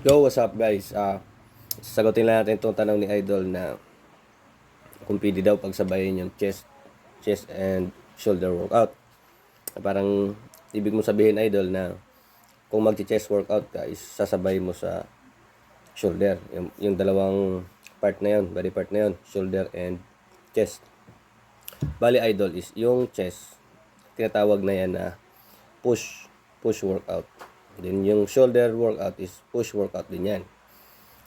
Yo, what's up guys? Sasagutin lang natin itong tanong ni Idol na kung pwede daw pagsabayin yung chest and shoulder workout. Parang ibig mo sabihin Idol na kung magchi-chest workout ka is sasabay mo sa shoulder. Yung dalawang part na yun, body part na yun, shoulder and chest. Bali Idol is yung chest, tinatawag na yan na push workout. Then yung shoulder workout is push workout din yan.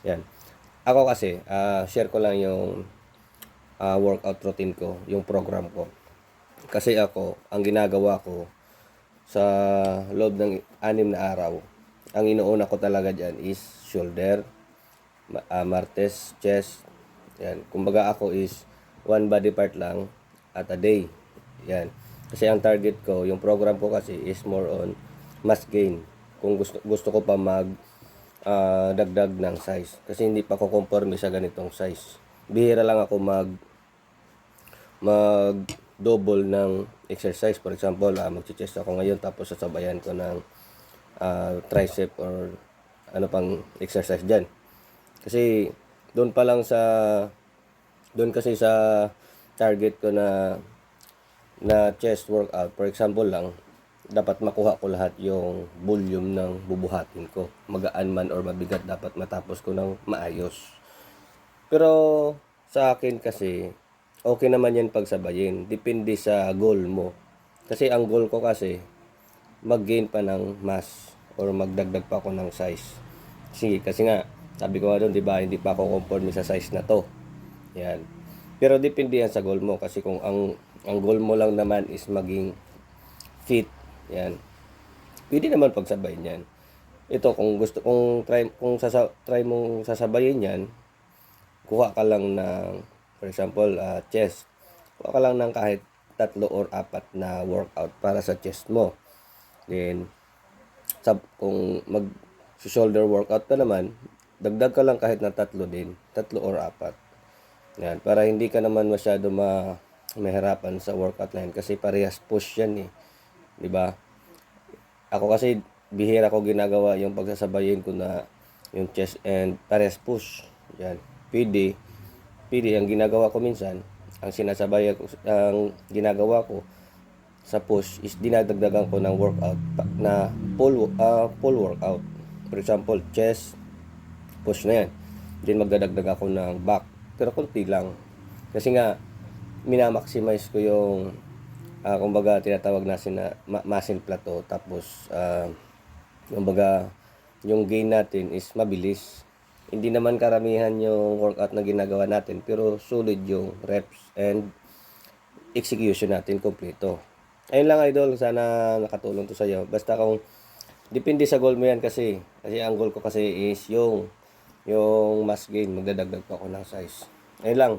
Yan. Ako kasi, share ko lang yung workout routine ko, yung program ko. Kasi ako, ang ginagawa ko sa loob ng 6 na araw, ang inuuna ko talaga dyan is shoulder, martes, chest. Yan. Kumbaga ako is one body part lang at a day. Yan. Kasi ang target ko, yung program ko kasi is more on mass gain. Kung gusto ko pa dagdag ng size kasi hindi pa ako conforme sa ganitong size. Bihira lang ako mag double ng exercise. For example, magche-chest ako ngayon tapos sasabayan ko ng tricep or ano pang exercise diyan. Kasi doon pa lang doon kasi sa target ko na chest workout, for example lang, dapat makuha ko lahat yung volume ng bubuhatin ko. Magaan man or mabigat, dapat matapos ko ng maayos. Pero sa akin kasi, okay naman yan pagsabayin. Depende sa goal mo. Kasi ang goal ko kasi, mag-gain pa ng mass or magdagdag pa ako ng size. Kasi nga, sabi ko nga doon, di ba, hindi pa ako conforme sa size na to. Yan. Pero depende yan sa goal mo. Kasi kung ang goal mo lang naman is maging fit, yan, pwede naman pagsabayin yan. Ito, kung try mong sasabayin yan, kuha ka lang ng, for example, chest. Kuha ka lang ng kahit 3 or 4 na workout para sa chest mo. Then, kung shoulder workout ka naman, dagdag ka lang kahit na 3 din, 3 or 4. Yan, para hindi ka naman masyado mahirapan sa workout na yan kasi parehas push yan eh. 'Di ba? Ako kasi bihira ko ginagawa yung pagsasabayin ko na yung chest and parehas push. Yan. Pwede ang ginagawa ko minsan, ang ginagawa ko sa push is dinadagdagan ko ng workout na full workout. For example, chest, push na yan. Then magdadagdag ako ng back. Pero konti lang. Kasi nga, minamaximize ko yung kumbaga tinatawag natin na muscle plateau. Tapos, kumbaga, yung gain natin is mabilis. Hindi naman karamihan yung workout na ginagawa natin, pero solid yung reps and execution natin kompleto. Ayun lang Idol, sana nakatulong to sa iyo. Basta kung depende sa goal mo yan kasi ang goal ko kasi is yung mass gain, magdadagdag pa ako ng size. Ayun lang.